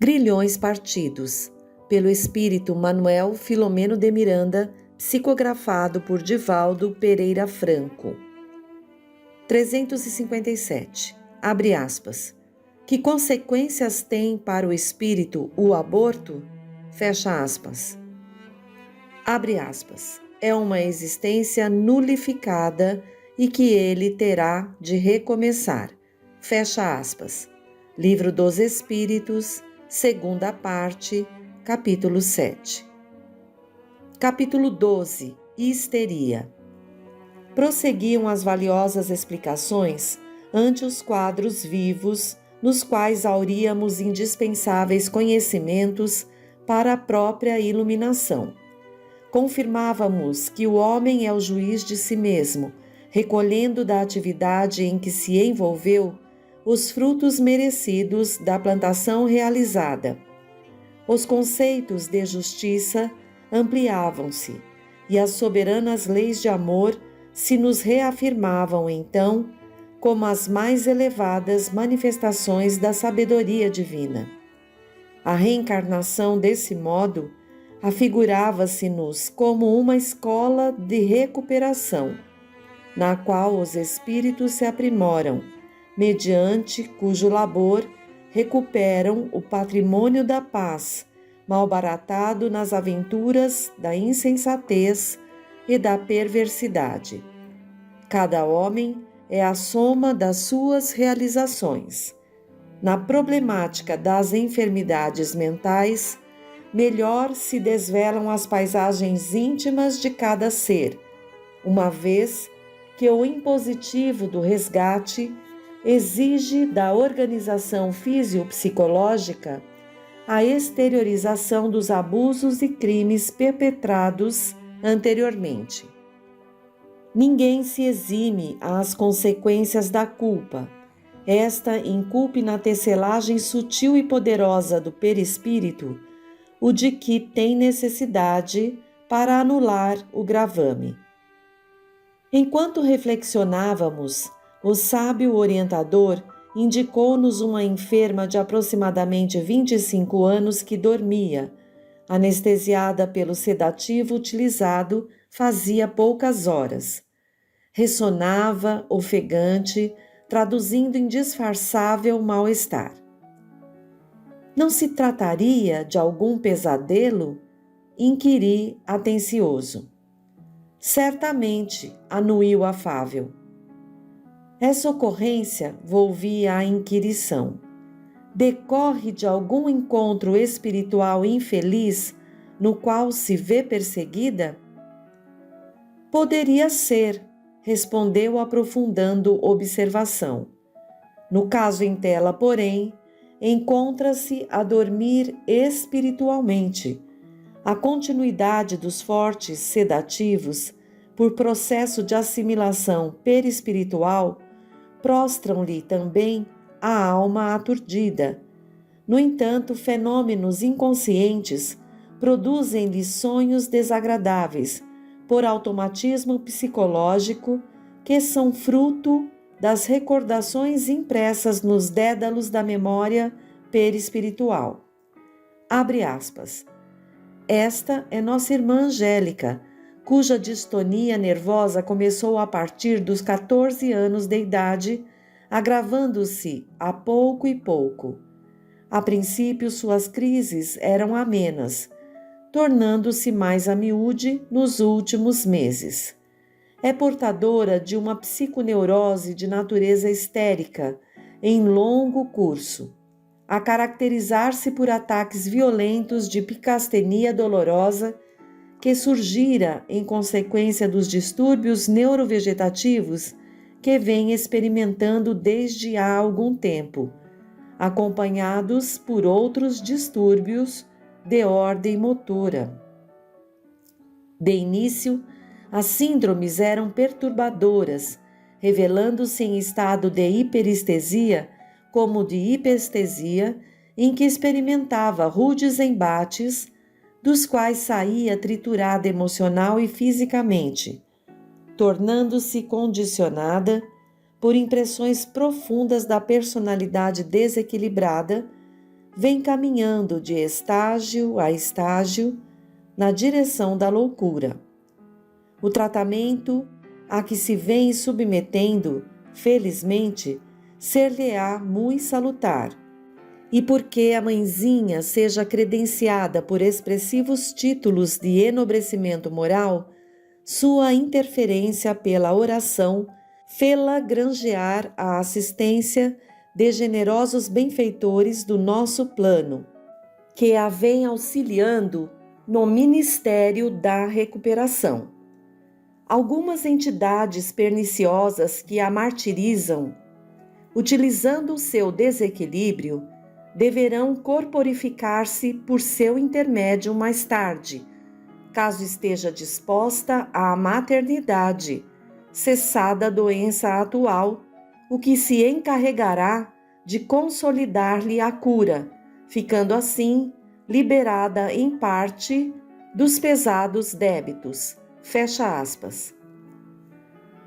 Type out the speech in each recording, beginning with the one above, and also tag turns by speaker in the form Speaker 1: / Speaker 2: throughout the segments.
Speaker 1: Grilhões Partidos, pelo espírito Manuel Filomeno de Miranda, psicografado por Divaldo Pereira Franco. 357. Abre aspas. Que consequências tem para o espírito o aborto? Fecha aspas. Abre aspas. É uma existência nulificada e que ele terá de recomeçar. Fecha aspas. Livro dos Espíritos, segunda parte, capítulo 7. Capítulo 12. Histeria. Prosseguiam as valiosas explicações ante os quadros vivos, nos quais auríamos indispensáveis conhecimentos para a própria iluminação. Confirmávamos que o homem é o juiz de si mesmo, recolhendo da atividade em que se envolveu os frutos merecidos da plantação realizada. Os conceitos de justiça ampliavam-se, e as soberanas leis de amor se nos reafirmavam então como as mais elevadas manifestações da sabedoria divina. A reencarnação, desse modo, afigurava-se-nos como uma escola de recuperação, na qual os espíritos se aprimoram, mediante cujo labor recuperam o patrimônio da paz, malbaratado nas aventuras da insensatez e da perversidade. Cada homem é a soma das suas realizações. Na problemática das enfermidades mentais, melhor se desvelam as paisagens íntimas de cada ser, uma vez que o impositivo do resgate exige da organização fisiopsicológica a exteriorização dos abusos e crimes perpetrados anteriormente. Ninguém se exime às consequências da culpa. Esta inculpe na tecelagem sutil e poderosa do perispírito o de que tem necessidade para anular o gravame. Enquanto reflexionávamos, o sábio orientador indicou-nos uma enferma de aproximadamente 25 anos que dormia, anestesiada pelo sedativo utilizado fazia poucas horas. Ressonava, ofegante, traduzindo indisfarçável mal-estar. Não se trataria de algum pesadelo? Inquiri atencioso. Certamente, anuiu afável. Essa ocorrência, volvi à inquirição, decorre de algum encontro espiritual infeliz no qual se vê perseguida? Poderia ser, respondeu aprofundando observação. No caso em tela, porém, encontra-se a dormir espiritualmente. A continuidade dos fortes sedativos, por processo de assimilação perispiritual, prostram-lhe também a alma aturdida. No entanto, fenômenos inconscientes produzem-lhe sonhos desagradáveis, por automatismo psicológico, que são fruto das recordações impressas nos dédalos da memória perispiritual. Abre aspas. Esta é nossa irmã Angélica, cuja distonia nervosa começou a partir dos 14 anos de idade, agravando-se a pouco e pouco. A princípio, suas crises eram amenas, tornando-se mais a miúde nos últimos meses. É portadora de uma psiconeurose de natureza histérica, em longo curso, a caracterizar-se por ataques violentos de picastenia dolorosa que surgira em consequência dos distúrbios neurovegetativos que vem experimentando desde há algum tempo, acompanhados por outros distúrbios de ordem motora. De início, as síndromes eram perturbadoras, revelando-se em estado de hiperestesia como de hipestesia, em que experimentava rudes embates, dos quais saía triturada emocional e fisicamente, tornando-se condicionada por impressões profundas da personalidade desequilibrada, vem caminhando de estágio a estágio na direção da loucura. O tratamento a que se vem submetendo, felizmente, ser-lhe-á muito salutar. E porque a mãezinha seja credenciada por expressivos títulos de enobrecimento moral, sua interferência pela oração fê-la granjear a assistência de generosos benfeitores do nosso plano, que a vêm auxiliando no ministério da recuperação. Algumas entidades perniciosas que a martirizam, utilizando o seu desequilíbrio, deverão corporificar-se por seu intermédio mais tarde, caso esteja disposta à maternidade, cessada a doença atual, o que se encarregará de consolidar-lhe a cura, ficando assim liberada em parte dos pesados débitos. Fecha aspas.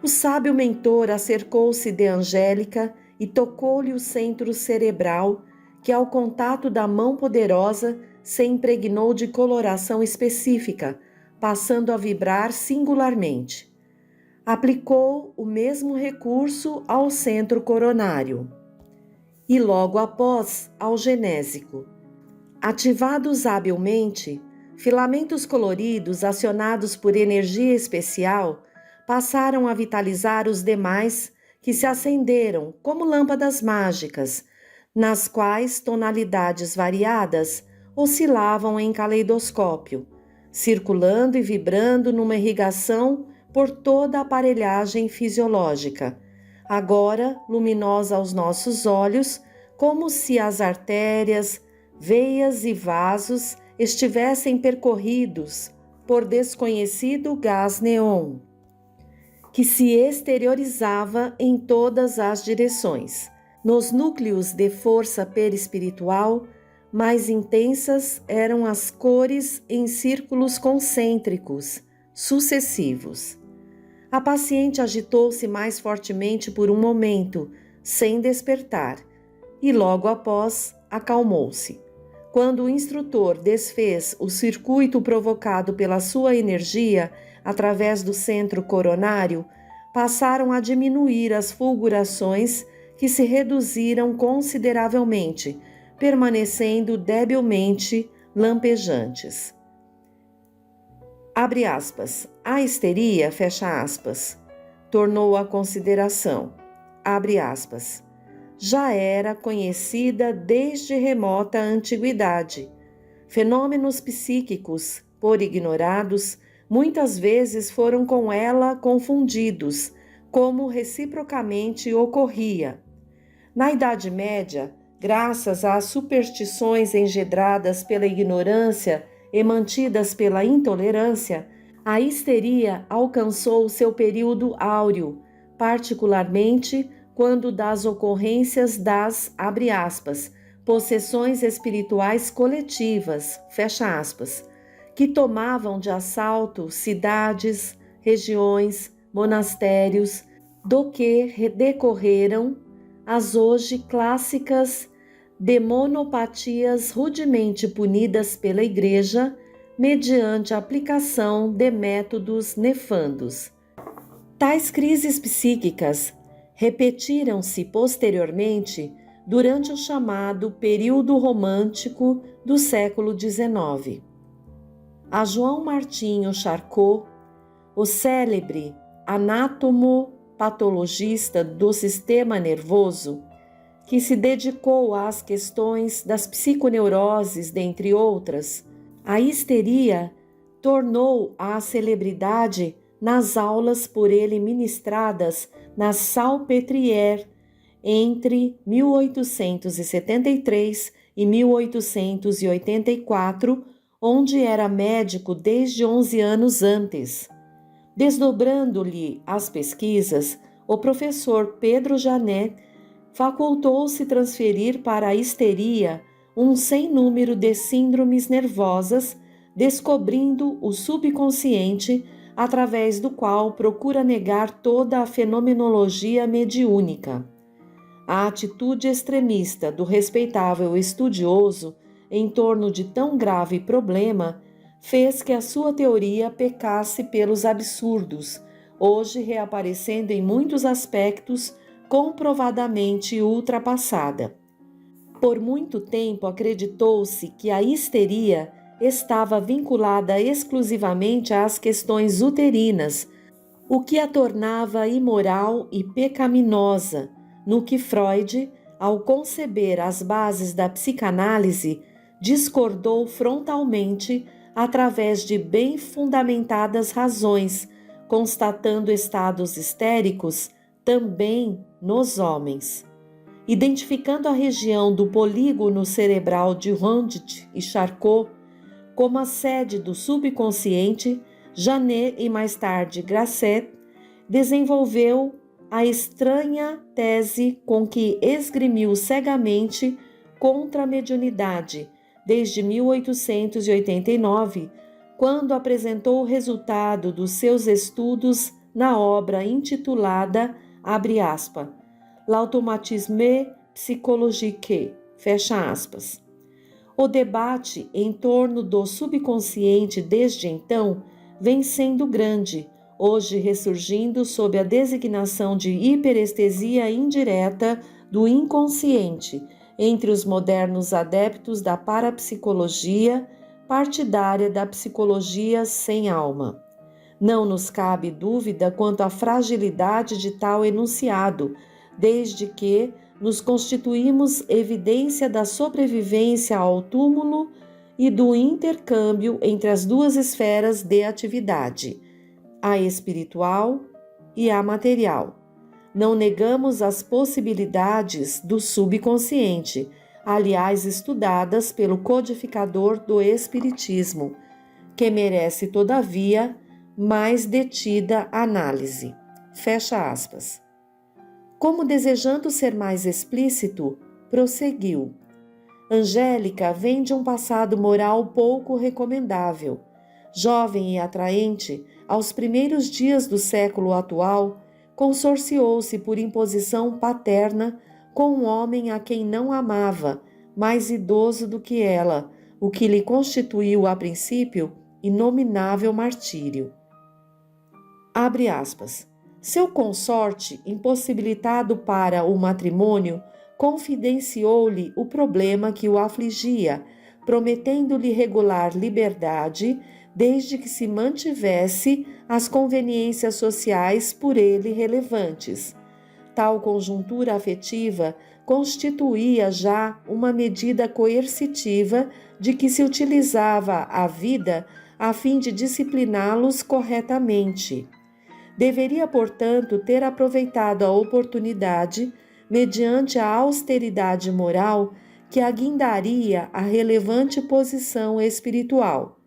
Speaker 1: O sábio mentor acercou-se de Angélica e tocou-lhe o centro cerebral, que ao contato da mão poderosa se impregnou de coloração específica, passando a vibrar singularmente. Aplicou o mesmo recurso ao centro coronário e logo após ao genésico. Ativados habilmente, filamentos coloridos acionados por energia especial passaram a vitalizar os demais, que se acenderam como lâmpadas mágicas, nas quais tonalidades variadas oscilavam em caleidoscópio, circulando e vibrando numa irrigação por toda a aparelhagem fisiológica, agora luminosa aos nossos olhos, como se as artérias, veias e vasos estivessem percorridos por desconhecido gás neon, que se exteriorizava em todas as direções. Nos núcleos de força perispiritual, mais intensas eram as cores em círculos concêntricos, sucessivos. A paciente agitou-se mais fortemente por um momento, sem despertar, e logo após acalmou-se. Quando o instrutor desfez o circuito provocado pela sua energia através do centro coronário, passaram a diminuir as fulgurações, que se reduziram consideravelmente, permanecendo debilmente lampejantes. Abre aspas. A histeria, fecha aspas, tornou a consideração. Abre aspas. Já era conhecida desde remota antiguidade. Fenômenos psíquicos, por ignorados, muitas vezes foram com ela confundidos, como reciprocamente ocorria. Na Idade Média, graças às superstições engendradas pela ignorância e mantidas pela intolerância, a histeria alcançou seu período áureo, particularmente quando das ocorrências das, abre aspas, possessões espirituais coletivas, fecha aspas, que tomavam de assalto cidades, regiões, monastérios, do que decorreram as hoje clássicas demonopatias rudemente punidas pela Igreja mediante a aplicação de métodos nefandos. Tais crises psíquicas repetiram-se posteriormente durante o chamado período romântico do século XIX. A João Martinho Charcot, o célebre anátomo-patologista do sistema nervoso, que se dedicou às questões das psiconeuroses, dentre outras, a histeria tornou a celebridade nas aulas por ele ministradas na Salpêtrière entre 1873 e 1884, onde era médico desde 11 anos antes. Desdobrando-lhe as pesquisas, o professor Pedro Janet facultou-se transferir para a histeria um sem número de síndromes nervosas, descobrindo o subconsciente, através do qual procura negar toda a fenomenologia mediúnica. A atitude extremista do respeitável estudioso em torno de tão grave problema fez que a sua teoria pecasse pelos absurdos, hoje reaparecendo em muitos aspectos comprovadamente ultrapassada. Por muito tempo acreditou-se que a histeria estava vinculada exclusivamente às questões uterinas, o que a tornava imoral e pecaminosa, no que Freud, ao conceber as bases da psicanálise, discordou frontalmente através de bem fundamentadas razões, constatando estados histéricos também nos homens. Identificando a região do polígono cerebral de Rundit e Charcot como a sede do subconsciente, Janet e mais tarde Grasset desenvolveu a estranha tese com que esgrimiu cegamente contra a mediunidade desde 1889, quando apresentou o resultado dos seus estudos na obra intitulada, abre aspas, L'automatisme psychologique, fecha aspas. O debate em torno do subconsciente desde então vem sendo grande, hoje ressurgindo sob a designação de hiperestesia indireta do inconsciente, entre os modernos adeptos da parapsicologia, partidária da psicologia sem alma. Não nos cabe dúvida quanto à fragilidade de tal enunciado, desde que nos constituímos evidência da sobrevivência ao túmulo e do intercâmbio entre as duas esferas de atividade, a espiritual e a material. Não negamos as possibilidades do subconsciente, aliás estudadas pelo codificador do Espiritismo, que merece, todavia, mais detida análise. Fecha aspas. Como desejando ser mais explícito, prosseguiu. Angélica vem de um passado moral pouco recomendável. Jovem e atraente, aos primeiros dias do século atual, consorciou-se por imposição paterna com um homem a quem não amava, mais idoso do que ela, o que lhe constituiu, a princípio, inominável martírio. Abre aspas. Seu consorte, impossibilitado para o matrimônio, confidenciou-lhe o problema que o afligia, prometendo-lhe regular liberdade, desde que se mantivesse as conveniências sociais por ele relevantes. Tal conjuntura afetiva constituía já uma medida coercitiva de que se utilizava a vida a fim de discipliná-los corretamente. Deveria, portanto, ter aproveitado a oportunidade, mediante a austeridade moral que aguindaria a relevante posição espiritual.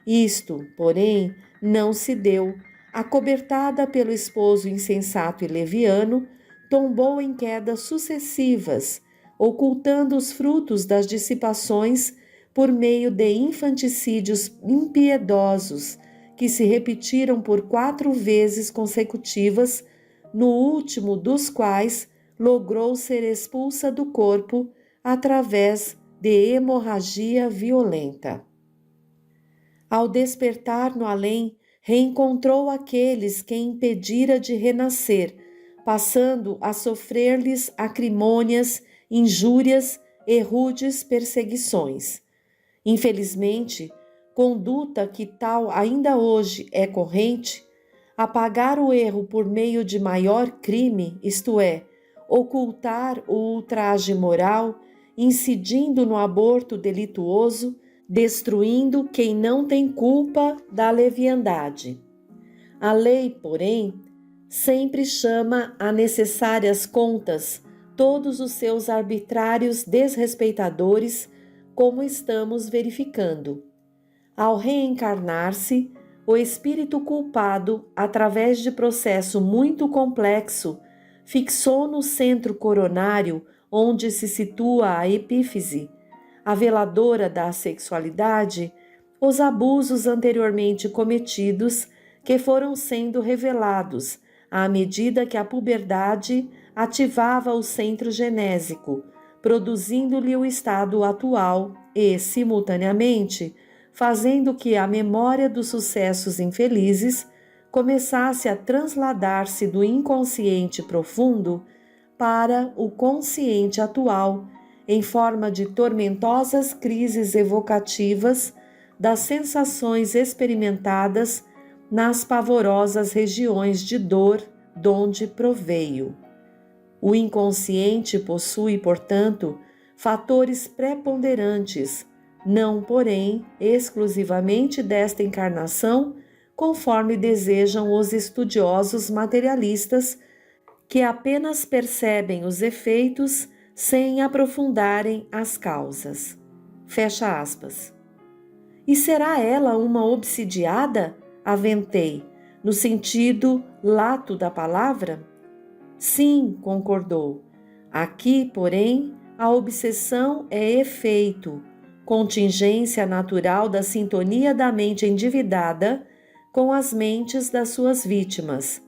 Speaker 1: Isto, porém, não se deu. Acobertada pelo esposo insensato e leviano, tombou em quedas sucessivas, ocultando os frutos das dissipações por meio de infanticídios impiedosos, que se repetiram por 4 vezes consecutivas, no último dos quais logrou ser expulsa do corpo através de hemorragia violenta. Ao despertar no além, reencontrou aqueles que impedira de renascer, passando a sofrer-lhes acrimônias, injúrias e rudes perseguições. Infelizmente, conduta que tal ainda hoje é corrente, apagar o erro por meio de maior crime, isto é, ocultar o ultraje moral, incidindo no aborto delituoso, destruindo quem não tem culpa da leviandade. A lei, porém, sempre chama a necessárias contas todos os seus arbitrários desrespeitadores, como estamos verificando. Ao reencarnar-se, o espírito culpado, através de processo muito complexo, fixou no centro coronário, onde se situa a epífise, a veladora da sexualidade, os abusos anteriormente cometidos que foram sendo revelados à medida que a puberdade ativava o centro genésico, produzindo-lhe o estado atual e, simultaneamente, fazendo que a memória dos sucessos infelizes começasse a transladar-se do inconsciente profundo para o consciente atual, em forma de tormentosas crises evocativas das sensações experimentadas nas pavorosas regiões de dor donde proveio. O inconsciente possui, portanto, fatores preponderantes, não, porém, exclusivamente desta encarnação, conforme desejam os estudiosos materialistas, que apenas percebem os efeitos sem aprofundarem as causas. Fecha aspas. E será ela uma obsidiada? Aventei, no sentido lato da palavra? Sim, concordou. Aqui, porém, a obsessão é efeito, contingência natural da sintonia da mente endividada com as mentes das suas vítimas.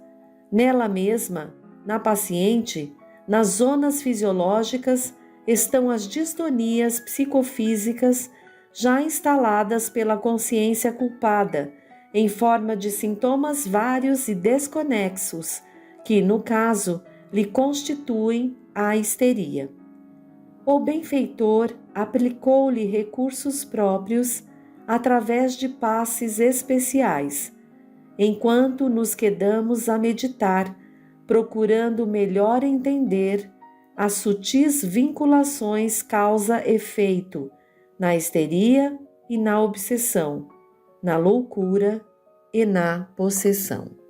Speaker 1: Nela mesma, na paciente, nas zonas fisiológicas, estão as distonias psicofísicas já instaladas pela consciência culpada, em forma de sintomas vários e desconexos, que, no caso, lhe constituem a histeria. O benfeitor aplicou-lhe recursos próprios através de passes especiais, enquanto nos quedamos a meditar, procurando melhor entender as sutis vinculações causa-efeito na histeria e na obsessão, na loucura e na possessão.